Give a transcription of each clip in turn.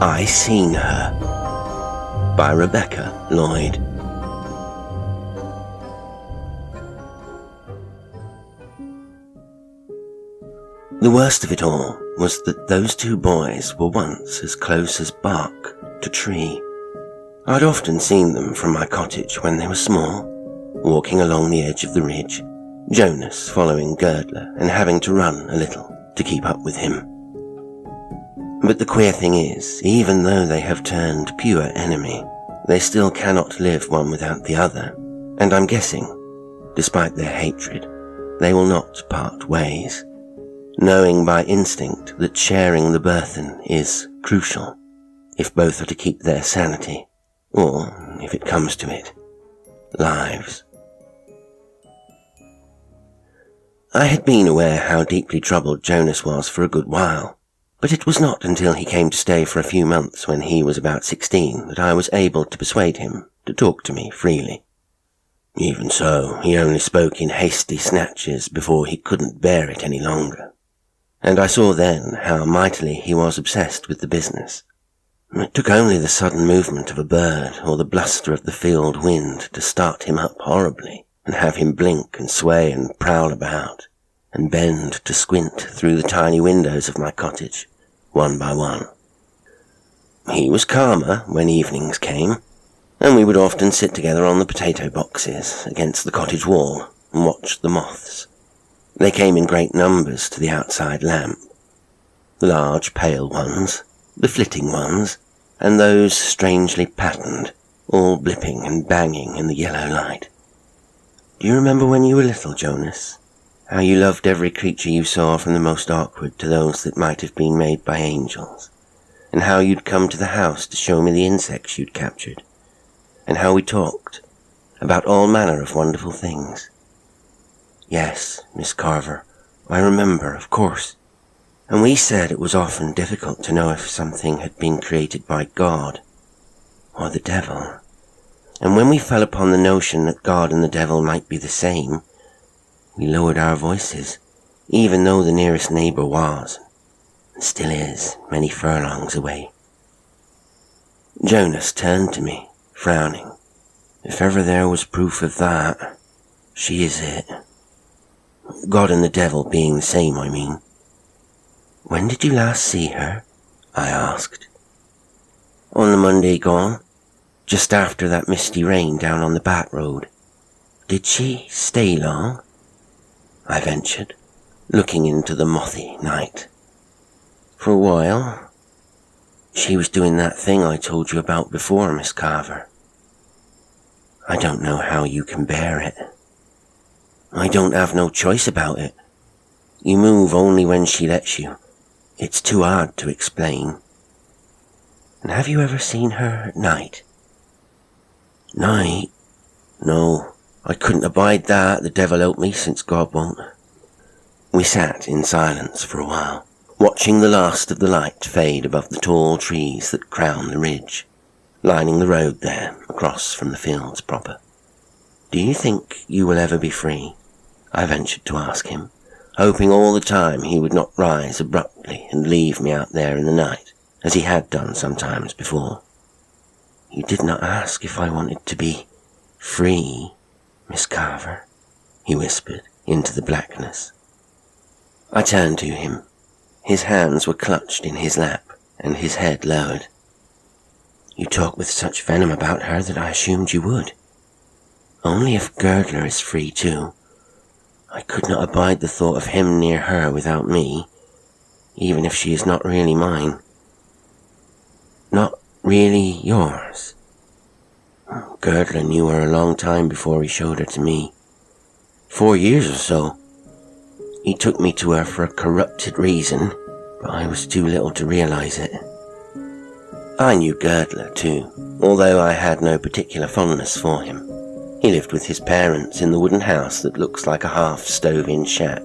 I Seen Her by Rebecca Lloyd. The worst of it all was that those two boys were once as close as bark to tree. I'd often seen them from my cottage when they were small, walking along the edge of the ridge, Jonas following Girdler and having to run a little to keep up with him. But the queer thing is, even though they have turned pure enemy, they still cannot live one without the other, and I'm guessing, despite their hatred, they will not part ways, knowing by instinct that sharing the burthen is crucial, if both are to keep their sanity, or, if it comes to it, lives. I had been aware how deeply troubled Jonas was for a good while, but it was not until he came to stay for a few months when he was about 16 that I was able to persuade him to talk to me freely. Even so, he only spoke in hasty snatches before he couldn't bear it any longer, and I saw then how mightily he was obsessed with the business. It took only the sudden movement of a bird or the bluster of the field wind to start him up horribly and have him blink and sway and prowl about and bend to squint through the tiny windows of my cottage, one by one. He was calmer when evenings came, and we would often sit together on the potato boxes against the cottage wall and watch the moths. They came in great numbers to the outside lamp, the large pale ones, the flitting ones, and those strangely patterned, all blipping and banging in the yellow light. Do you remember when you were little, Jonas? How you loved every creature you saw, from the most awkward to those that might have been made by angels, and how you'd come to the house to show me the insects you'd captured, and how we talked about all manner of wonderful things. Yes, Miss Carver, I remember, of course, and we said it was often difficult to know if something had been created by God or the devil, and when we fell upon the notion that God and the devil might be the same, we lowered our voices, even though the nearest neighbour was, and still is, many furlongs away. Jonas turned to me, frowning. If ever there was proof of that, she is it. God and the devil being the same, I mean. When did you last see her? I asked. On the Monday gone, just after that misty rain down on the back road. Did she stay long? I ventured, looking into the mothy night. For a while. She was doing that thing I told you about before, Miss Carver. I don't know how you can bear it. I don't have no choice about it. You move only when she lets you. It's too hard to explain. And have you ever seen her at night? Night? No. I couldn't abide that, the devil help me, since God won't. We sat in silence for a while, watching the last of the light fade above the tall trees that crown the ridge, lining the road there, across from the fields proper. Do you think you will ever be free? I ventured to ask him, hoping all the time he would not rise abruptly and leave me out there in the night, as he had done sometimes before. You did not ask if I wanted to be free, Miss Carver, he whispered into the blackness. I turned to him. His hands were clutched in his lap, and his head lowered. You talk with such venom about her that I assumed you would. Only if Girdler is free too. I could not abide the thought of him near her without me, even if she is not really mine. Not really yours. Girdler knew her a long time before he showed her to me. 4 years or so. He took me to her for a corrupted reason, but I was too little to realize it. I knew Girdler too, although I had no particular fondness for him. He lived with his parents in the wooden house that looks like a half-stove-in shack,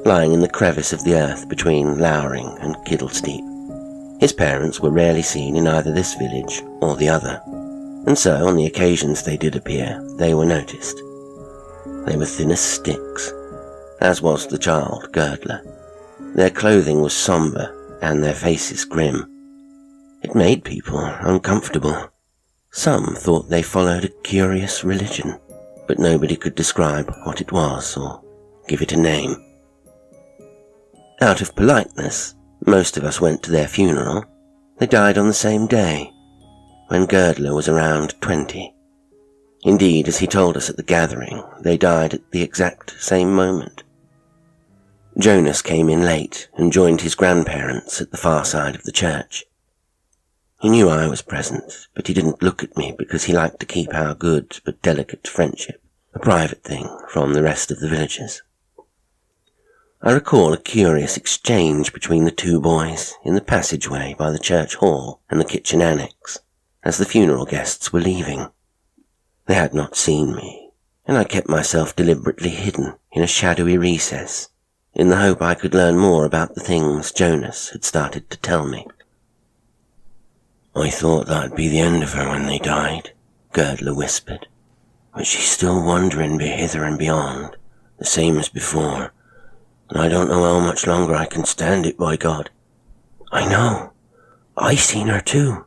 lying in the crevice of the earth between Lowering and Kiddlesteep. His parents were rarely seen in either this village or the other, and so on the occasions they did appear, they were noticed. They were thin as sticks, as was the child, Girdler. Their clothing was sombre and their faces grim. It made people uncomfortable. Some thought they followed a curious religion, but nobody could describe what it was or give it a name. Out of politeness, most of us went to their funeral. They died on the same day, when Girdler was around 20. Indeed, as he told us at the gathering, they died at the exact same moment. Jonas came in late and joined his grandparents at the far side of the church. He knew I was present, but he didn't look at me because he liked to keep our good but delicate friendship a private thing from the rest of the villagers. I recall a curious exchange between the two boys in the passageway by the church hall and the kitchen annex, as the funeral guests were leaving. They had not seen me, and I kept myself deliberately hidden in a shadowy recess, in the hope I could learn more about the things Jonas had started to tell me. "I thought that'd be the end of her when they died," Girdler whispered, "but she's still wandering hither and beyond, the same as before. And I don't know how much longer I can stand it, by God." "I know. I seen her too."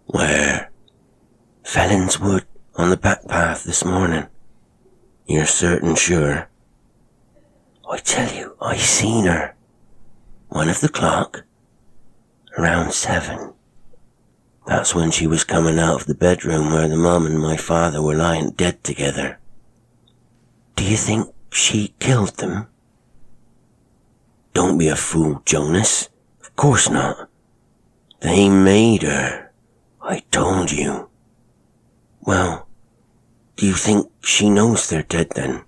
"Where?" "Felon's Wood, on the back path this morning." "You're certain sure?" "I tell you, I seen her." "One of the clock?" "Around 7. That's when she was coming out of the bedroom where the mum and my father were lying dead together." "Do you think she killed them?" "Don't be a fool, Jonas. Of course not. They made her. I told you." "Well, do you think she knows they're dead then?"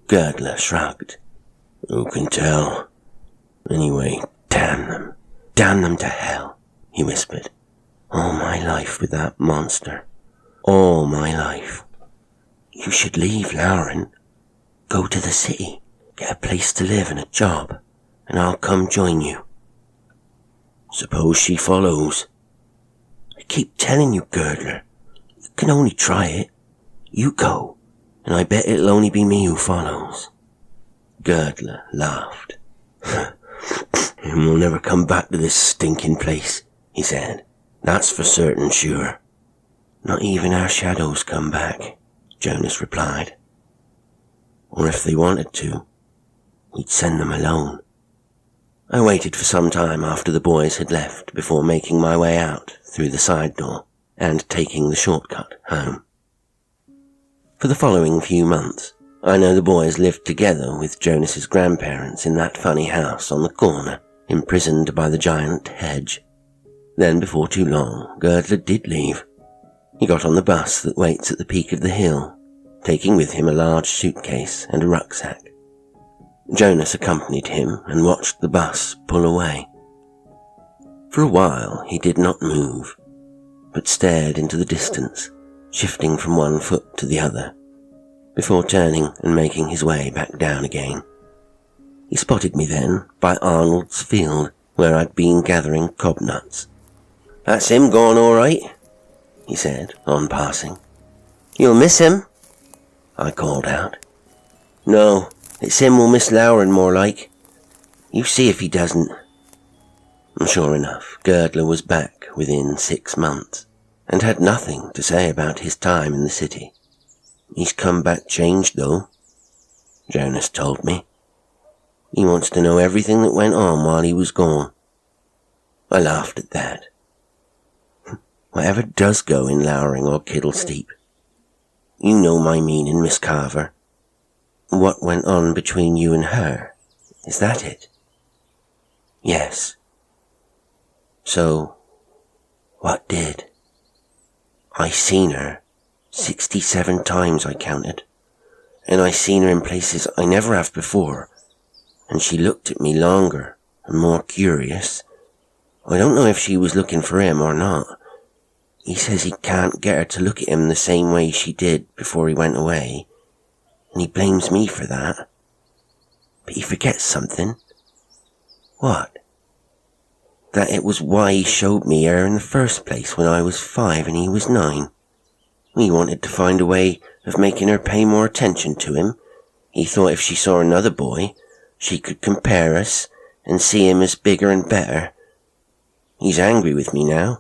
Girdler shrugged. "Who can tell? Anyway, damn them. Damn them to hell," he whispered. "All my life with that monster. All my life. You should leave Lauren. Go to the city. Get a place to live and a job, and I'll come join you." "Suppose she follows?" "I keep telling you, Girdler. You can only try it. You go, and I bet it'll only be me who follows." Girdler laughed. "And we'll never come back to this stinking place," he said. "That's for certain sure." "Not even our shadows come back," Jonas replied. "Or if they wanted to, we'd send them alone." I waited for some time after the boys had left before making my way out through the side door and taking the shortcut home. For the following few months, I know the boys lived together with Jonas's grandparents in that funny house on the corner, imprisoned by the giant hedge. Then before too long, Girdler did leave. He got on the bus that waits at the peak of the hill, taking with him a large suitcase and a rucksack. Jonas accompanied him and watched the bus pull away. For a while he did not move, but stared into the distance, shifting from one foot to the other, before turning and making his way back down again. He spotted me then by Arnold's field, where I'd been gathering cobnuts. "That's him gone all right," he said on passing. "You'll miss him," I called out. "No, it's him will miss Lauren more like. You see if he doesn't." And sure enough, Girdler was back within 6 months, and had nothing to say about his time in the city. "He's come back changed, though," Jonas told me. "He wants to know everything that went on while he was gone." I laughed at that. Whatever does go in Lowering or Kiddlesteep. You know my meaning, Miss Carver. What went on between you and her? Is that it? Yes. So, what did? I seen her 67 times I counted, and I seen her in places I never have before, and she looked at me longer and more curious. I don't know if she was looking for him or not. He says he can't get her to look at him the same way she did before he went away, and he blames me for that. But he forgets something. What? That it was why he showed me her in the first place when I was 5 and he was 9. He wanted to find a way of making her pay more attention to him. He thought if she saw another boy, she could compare us and see him as bigger and better. He's angry with me now."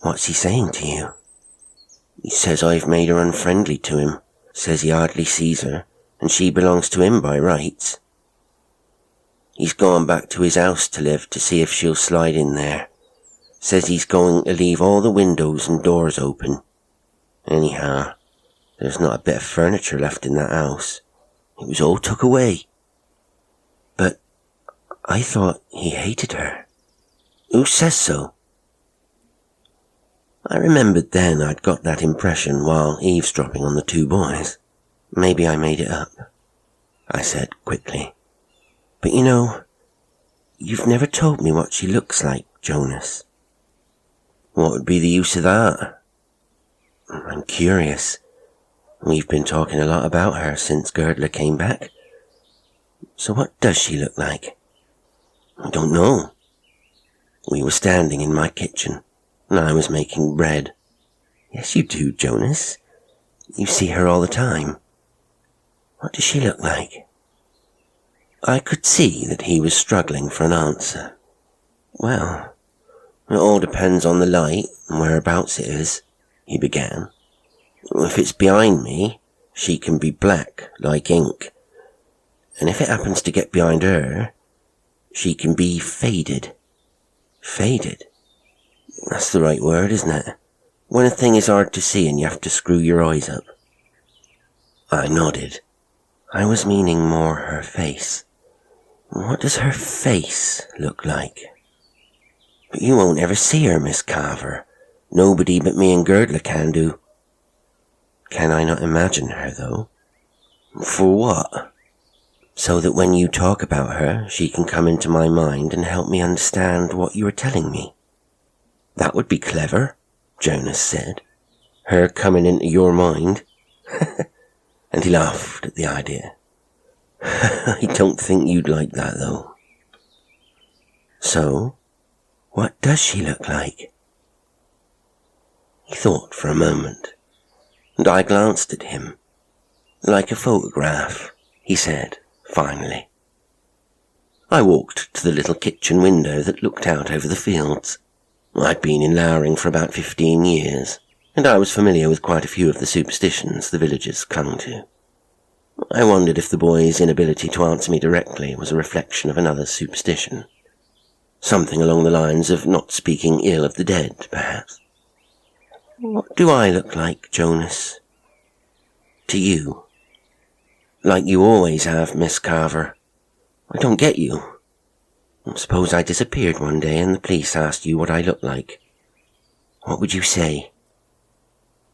"What's he saying to you?" "He says I've made her unfriendly to him. Says he hardly sees her, and she belongs to him by rights. He's gone back to his house to live to see if she'll slide in there. Says he's going to leave all the windows and doors open. Anyhow, there's not a bit of furniture left in that house. It was all took away." "But I thought he hated her." "Who says so?" I remembered then I'd got that impression while eavesdropping on the two boys. "Maybe I made it up," I said quickly. "But you know, you've never told me what she looks like, Jonas." "What would be the use of that?" "I'm curious. We've been talking a lot about her since Girdler came back. So what does she look like?" "I don't know." We were standing in my kitchen, and I was making bread. "Yes, you do, Jonas. You see her all the time. What does she look like?" I could see that he was struggling for an answer. "Well, it all depends on the light and whereabouts it is," he began. "If it's behind me, she can be black, like ink. And if it happens to get behind her, she can be faded." "Faded? That's the right word, isn't it? When a thing is hard to see and you have to screw your eyes up." I nodded. I was meaning more her face. "What does her face look like?" "But you won't ever see her, Miss Carver. Nobody but me and Girdler can do." "Can I not imagine her, though?" "For what?" "So that when you talk about her, she can come into my mind and help me understand what you are telling me." "That would be clever," Jonas said. "Her coming into your mind." And he laughed at the idea. "I don't think you'd like that, though." "So, what does she look like?" He thought for a moment, and I glanced at him. "Like a photograph," he said, finally. I walked to the little kitchen window that looked out over the fields. I'd been in Lowering for about 15 years, and I was familiar with quite a few of the superstitions the villagers clung to. I wondered if the boy's inability to answer me directly was a reflection of another superstition. Something along the lines of not speaking ill of the dead, perhaps. "What do I look like, Jonas? To you?" "Like you always have, Miss Carver. I don't get you. Suppose I disappeared one day and the police asked you what I look like. What would you say?"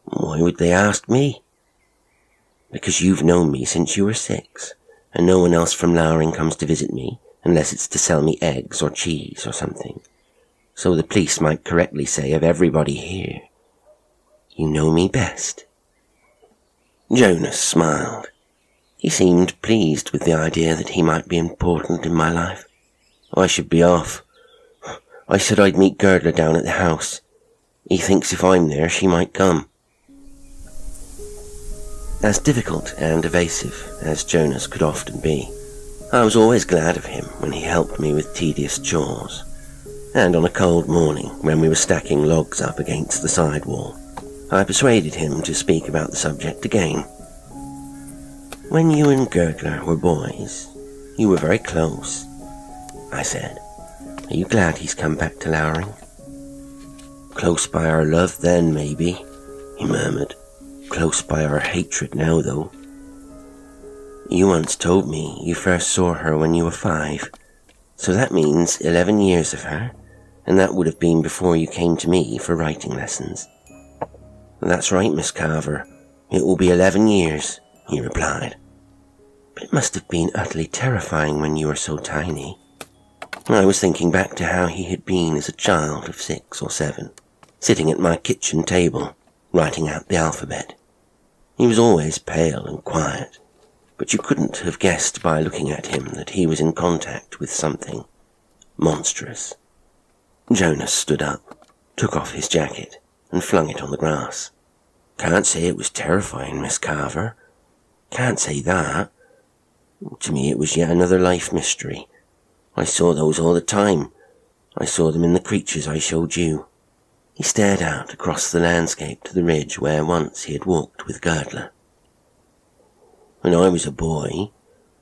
"Why would they ask me?" "Because you've known me since you were 6, and no one else from Lowering comes to visit me unless it's to sell me eggs or cheese or something. So the police might correctly say of everybody here, 'You know me best.'" Jonas smiled. He seemed pleased with the idea that he might be important in my life. "I should be off. I said I'd meet Girdler down at the house. He thinks if I'm there, she might come." As difficult and evasive as Jonas could often be, I was always glad of him when he helped me with tedious chores. And on a cold morning, when we were stacking logs up against the side wall, I persuaded him to speak about the subject again. "When you and Girdler were boys, you were very close," I said. "Are you glad he's come back to Lowering?" "Close by our love then, maybe," he murmured. "Close by our hatred now, though." "You once told me you first saw her when you were 5, so that means 11 years of her, and that would have been before you came to me for writing lessons." "That's right, Miss Carver. It will be 11 years, he replied. "But it must have been utterly terrifying when you were so tiny." I was thinking back to how he had been as a child of 6 or 7, sitting at my kitchen table, writing out the alphabet. He was always pale and quiet, but you couldn't have guessed by looking at him that he was in contact with something monstrous. Jonas stood up, took off his jacket, and flung it on the grass. "Can't say it was terrifying, Miss Carver. Can't say that. To me it was yet another life mystery. I saw those all the time. I saw them in the creatures I showed you." He stared out across the landscape to the ridge where once he had walked with Girdler. "When I was a boy,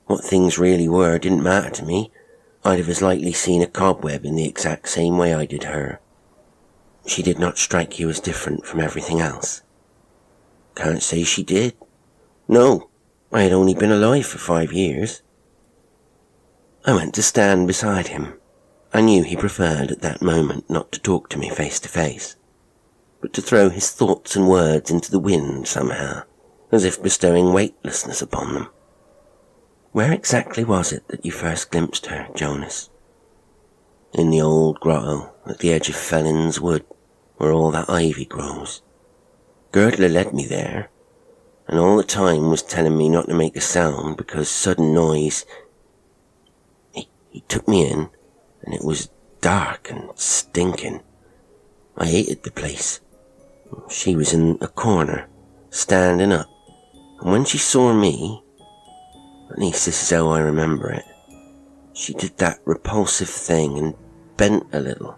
what things really were didn't matter to me. I'd have as likely seen a cobweb in the exact same way I did her." "She did not strike you as different from everything else?" "Can't say she did. No, I had only been alive for 5 years. I went to stand beside him. I knew he preferred at that moment not to talk to me face to face, but to throw his thoughts and words into the wind somehow, as if bestowing weightlessness upon them. "Where exactly was it that you first glimpsed her, Jonas?" "In the old grotto at the edge of Fellin's Wood, where all that ivy grows. Girdler led me there, and all the time was telling me not to make a sound because sudden noise. He took me in, and it was dark and stinking. I hated the place. She was in a corner, standing up, and when she saw me, at least this is how I remember it, she did that repulsive thing and bent a little,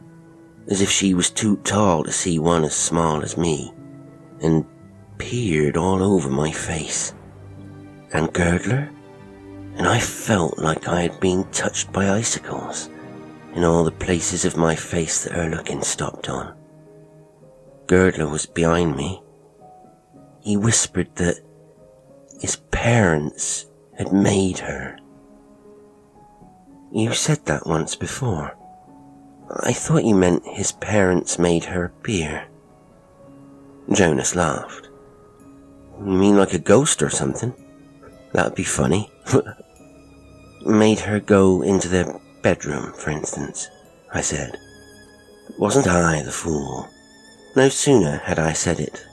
as if she was too tall to see one as small as me, and peered all over my face. And Girdler? And I felt like I had been touched by icicles in all the places of my face that her looking stopped on. Girdler was behind me. He whispered that his parents had made her." "You said that once before. I thought you meant his parents made her appear." Jonas laughed. "You mean like a ghost or something? That'd be funny." "Made her go into their bedroom, for instance," I said. Wasn't I the fool? No sooner had I said it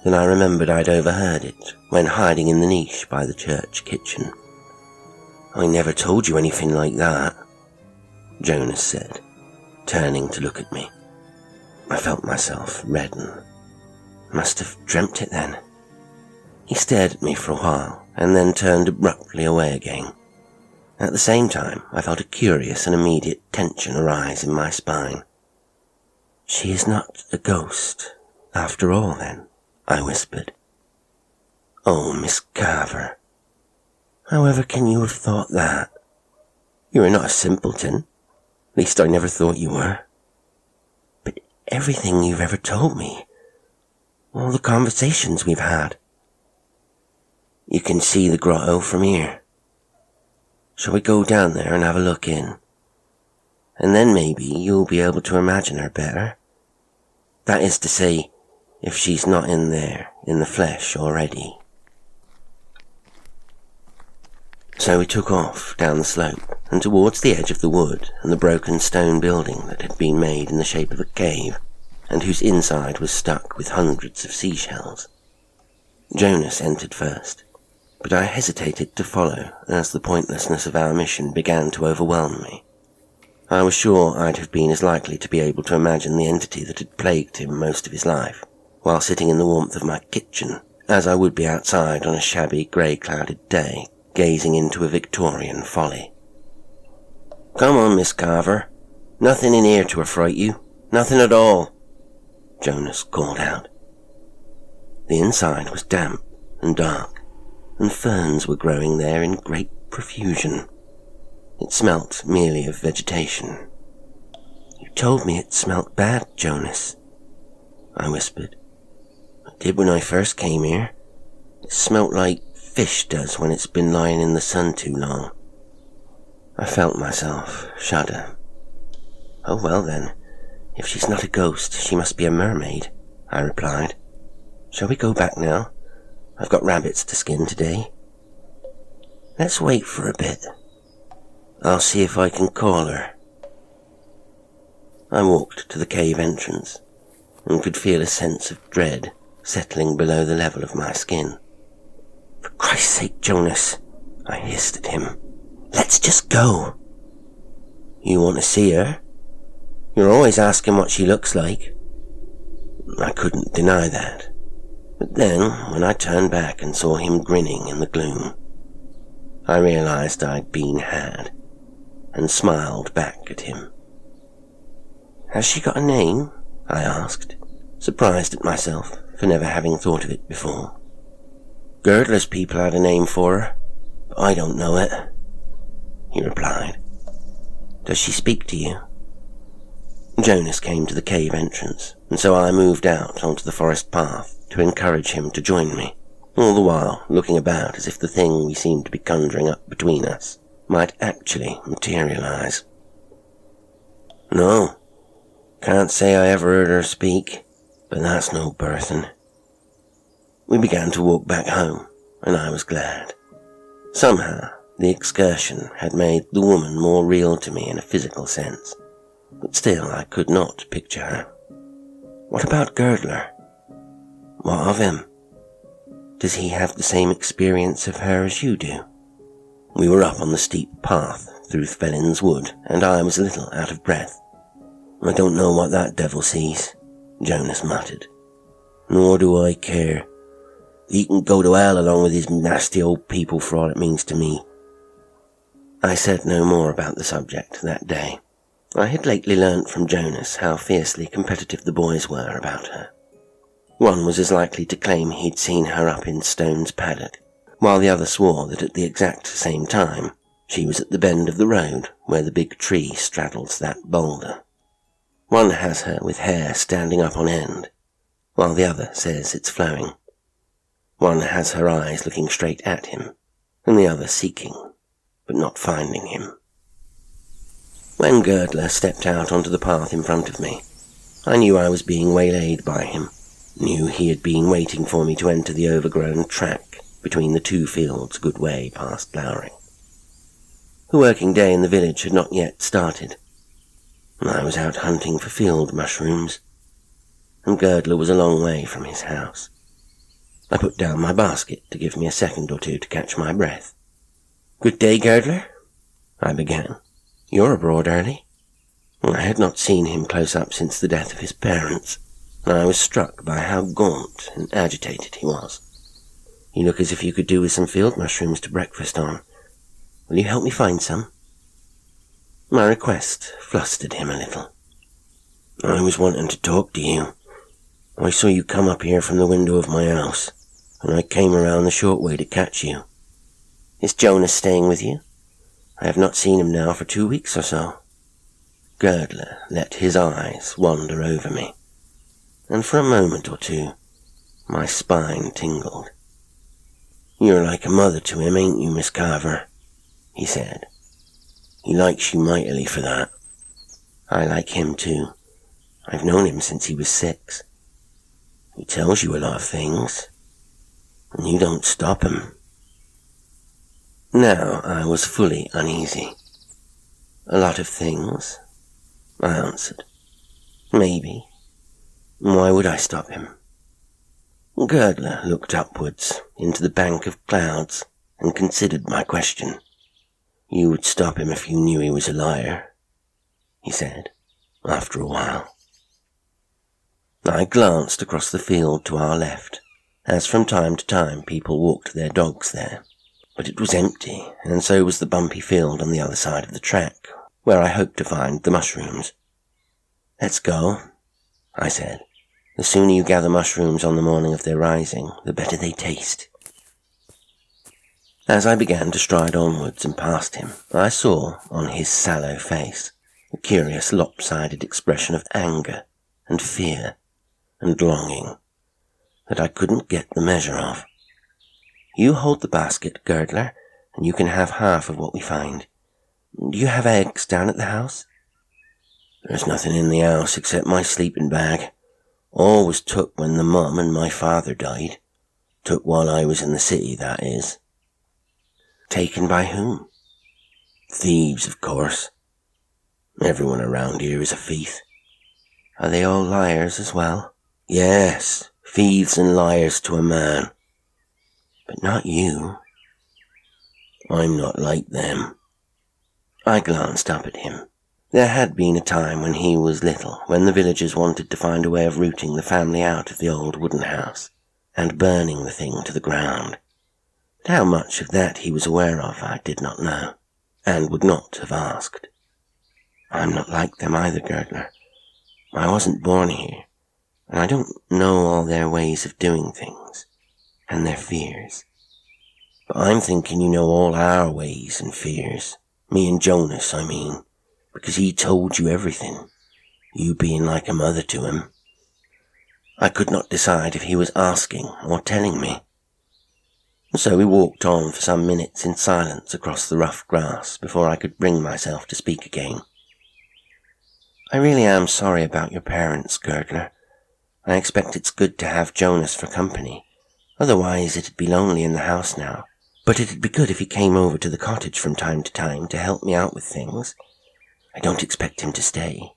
than I remembered I'd overheard it when hiding in the niche by the church kitchen. "I never told you anything like that," Jonas said, turning to look at me. I felt myself redden. Must have dreamt it then. He stared at me for a while and then turned abruptly away again. At the same time, I felt a curious and immediate tension arise in my spine. "She is not a ghost, after all, then," I whispered. "Oh, Miss Carver, however can you have thought that? You are not a simpleton. At least I never thought you were. But everything you've ever told me, all the conversations we've had. You can see the grotto from here. Shall we go down there and have a look in? And then maybe you'll be able to imagine her better. That is to say, if she's not in there, in the flesh already." So we took off down the slope and towards the edge of the wood and the broken stone building that had been made in the shape of a cave and whose inside was stuck with hundreds of seashells. Jonas entered first, but I hesitated to follow as the pointlessness of our mission began to overwhelm me. I was sure I'd have been as likely to be able to imagine the entity that had plagued him most of his life, while sitting in the warmth of my kitchen, as I would be outside on a shabby grey-clouded day, gazing into a Victorian folly. "Come on, Miss Carver. Nothing in here to affright you. Nothing at all," Jonas called out. The inside was damp and dark, and ferns were growing there in great profusion. It smelt merely of vegetation. "You told me it smelt bad, Jonas," I whispered. "I did when I first came here. It smelt like fish does when it's been lying in the sun too long." I felt myself shudder. "Oh well then, if she's not a ghost, she must be a mermaid," I replied. "Shall we go back now? I've got rabbits to skin today." "Let's wait for a bit. I'll see if I can call her." I walked to the cave entrance and could feel a sense of dread settling below the level of my skin. "For Christ's sake, Jonas," I hissed at him. "Let's just go." "You want to see her? You're always asking what she looks like." I couldn't deny that. But then, when I turned back and saw him grinning in the gloom, I realized I'd been had, and smiled back at him. Has she got a name? I asked, surprised at myself for never having thought of it before. Girdler's people had a name for her, but I don't know it, he replied. Does she speak to you? Jonas came to the cave entrance, and so I moved out onto the forest path to encourage him to join me, all the while looking about as if the thing we seemed to be conjuring up between us might actually materialize. No, can't say I ever heard her speak, but that's no birthing. We began to walk back home, and I was glad. Somehow, the excursion had made the woman more real to me in a physical sense, but still I could not picture her. What about Girdler? What of him? Does he have the same experience of her as you do? We were up on the steep path through Fellin's Wood, and I was a little out of breath. I don't know what that devil sees, Jonas muttered. Nor do I care. He can go to hell along with his nasty old people for all it means to me. I said no more about the subject that day. I had lately learnt from Jonas how fiercely competitive the boys were about her. One was as likely to claim he'd seen her up in Stone's paddock, while the other swore that at the exact same time she was at the bend of the road where the big tree straddles that boulder. One has her with hair standing up on end, while the other says it's flowing. One has her eyes looking straight at him, and the other seeking, but not finding him. When Girdler stepped out onto the path in front of me, I knew I was being waylaid by him, knew he had been waiting for me to enter the overgrown track between the two fields a good way past Lowering. The working day in the village had not yet started, and I was out hunting for field mushrooms, and Girdler was a long way from his house. I put down my basket to give me a second or two to catch my breath. Good day, Girdler, I began. You're abroad early. I had not seen him close up since the death of his parents, and I was struck by how gaunt and agitated he was. You look as if you could do with some field mushrooms to breakfast on. Will you help me find some? My request flustered him a little. I was wanting to talk to you. I saw you come up here from the window of my house, and I came around the short way to catch you. Is Jonas staying with you? I have not seen him now for 2 weeks or so. Girdler let his eyes wander over me, and for a moment or two, my spine tingled. You're like a mother to him, ain't you, Miss Carver? He said. He likes you mightily for that. I like him too. I've known him since he was 6. He tells you a lot of things, and you don't stop him. Now I was fully uneasy. A lot of things, I answered. Maybe. Why would I stop him? Girdler looked upwards into the bank of clouds and considered my question. You would stop him if you knew he was a liar, he said, after a while. I glanced across the field to our left, as from time to time people walked their dogs there, but it was empty, and so was the bumpy field on the other side of the track, where I hoped to find the mushrooms. Let's go, I said. The sooner you gather mushrooms on the morning of their rising, the better they taste. As I began to stride onwards and past him, I saw on his sallow face a curious lopsided expression of anger and fear and longing that I couldn't get the measure of. You hold the basket, Girdler, and you can have half of what we find. Do you have eggs down at the house? There's nothing in the house except my sleeping bag. All was took when the mum and my father died. Took while I was in the city, that is. Taken by whom? Thieves, of course. Everyone around here is a thief. Are they all liars as well? Yes, thieves and liars to a man. But not you. I'm not like them. I glanced up at him. There had been a time when he was little, when the villagers wanted to find a way of rooting the family out of the old wooden house, and burning the thing to the ground. But how much of that he was aware of I did not know, and would not have asked. I'm not like them either, Girdler. I wasn't born here, and I don't know all their ways of doing things, and their fears. But I'm thinking you know all our ways and fears. Me and Jonas, I mean, because he told you everything, you being like a mother to him. I could not decide if he was asking or telling me. So we walked on for some minutes in silence across the rough grass before I could bring myself to speak again. I really am sorry about your parents, Girdler. I expect it's good to have Jonas for company. Otherwise it'd be lonely in the house now. But it'd be good if he came over to the cottage from time to time to help me out with things. I don't expect him to stay.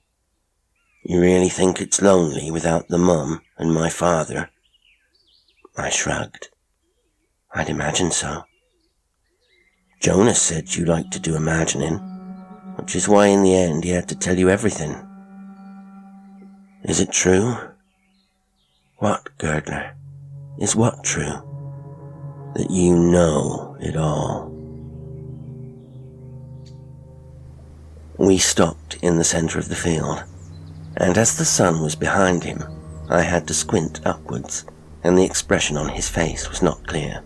You really think it's lonely without the mum and my father? I shrugged. I'd imagine so. Jonas said you liked to do imagining, which is why in the end he had to tell you everything. Is it true? What, Girdler? Is what true? That you know it all. We stopped in the centre of the field, and as the sun was behind him, I had to squint upwards, and the expression on his face was not clear.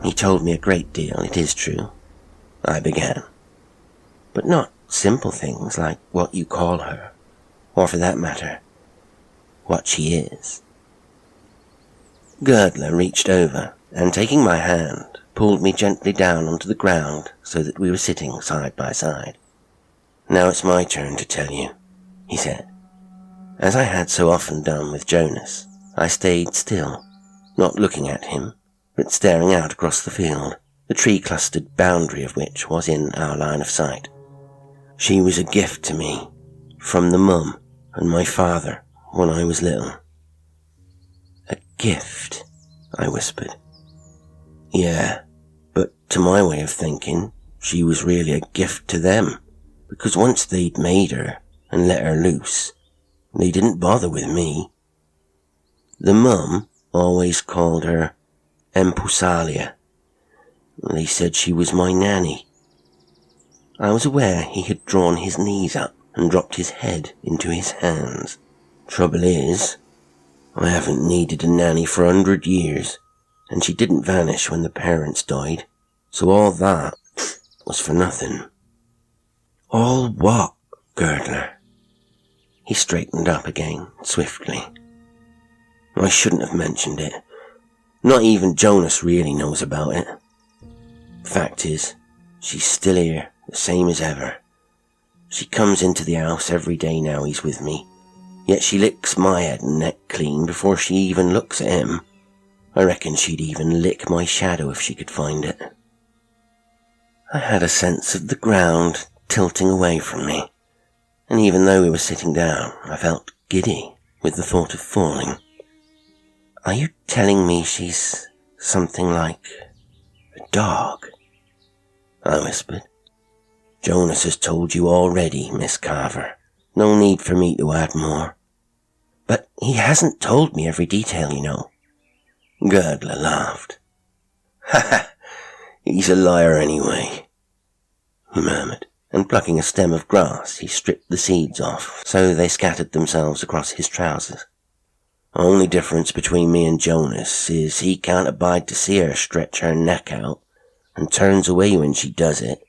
He told me a great deal, it is true, I began, but not simple things like what you call her, or for that matter, what she is. Girdler reached over, and taking my hand, pulled me gently down onto the ground so that we were sitting side by side. Now it's my turn to tell you, he said. As I had so often done with Jonas, I stayed still, not looking at him, but staring out across the field, the tree-clustered boundary of which was in our line of sight. She was a gift to me, from the mum and my father when I was little. A gift, I whispered. Yeah, but to my way of thinking, she was really a gift to them, because once they'd made her and let her loose, they didn't bother with me. The mum always called her Empusalia. They said she was my nanny. I was aware he had drawn his knees up and dropped his head into his hands. Trouble is, I haven't needed a nanny for 100 years, and she didn't vanish when the parents died, so all that was for nothing. All what, Girdler? He straightened up again, swiftly. I shouldn't have mentioned it. Not even Jonas really knows about it. Fact is, she's still here, the same as ever. She comes into the house every day now he's with me, yet she licks my head and neck clean before she even looks at him. I reckon she'd even lick my shadow if she could find it. I had a sense of the ground tilting away from me, and even though we were sitting down, I felt giddy with the thought of falling. Are you telling me she's something like a dog? I whispered. Jonas has told you already, Miss Carver. No need for me to add more. But he hasn't told me every detail, you know. Girdler laughed. Ha ha, he's a liar anyway, he murmured, and plucking a stem of grass, he stripped the seeds off, so they scattered themselves across his trousers. Only difference between me and Jonas is he can't abide to see her stretch her neck out, and turns away when she does it,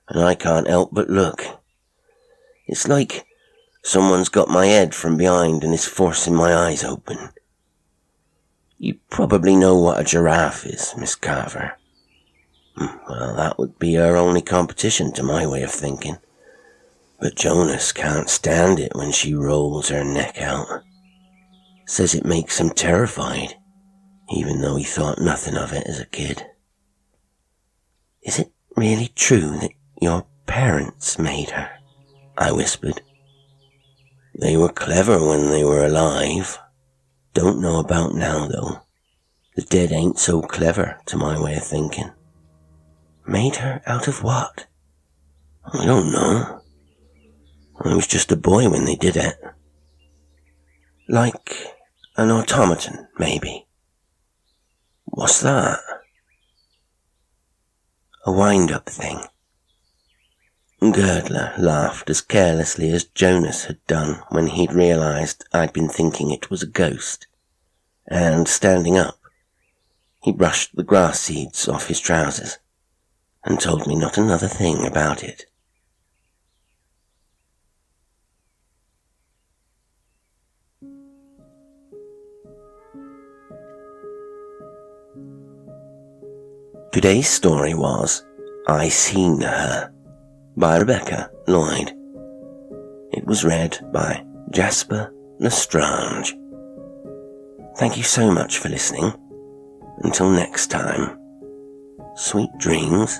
and I can't help but look. It's like someone's got my head from behind and is forcing my eyes open. You probably know what a giraffe is, Miss Carver. Well, that would be her only competition to my way of thinking. But Jonas can't stand it when she rolls her neck out. Says it makes him terrified, even though he thought nothing of it as a kid. Is it really true that your parents made her? I whispered. They were clever when they were alive. Don't know about now, though. The dead ain't so clever, to my way of thinking. Made her out of what? I don't know. I was just a boy when they did it. Like an automaton, maybe. What's that? A wind-up thing. Girdler laughed as carelessly as Jonas had done when he'd realized I'd been thinking it was a ghost, and standing up, he brushed the grass seeds off his trousers and told me not another thing about it. Today's story was I Seen Her by Rebecca Lloyd. It was read by Jasper L'Estrange. Thank you so much for listening. Until next time, sweet dreams.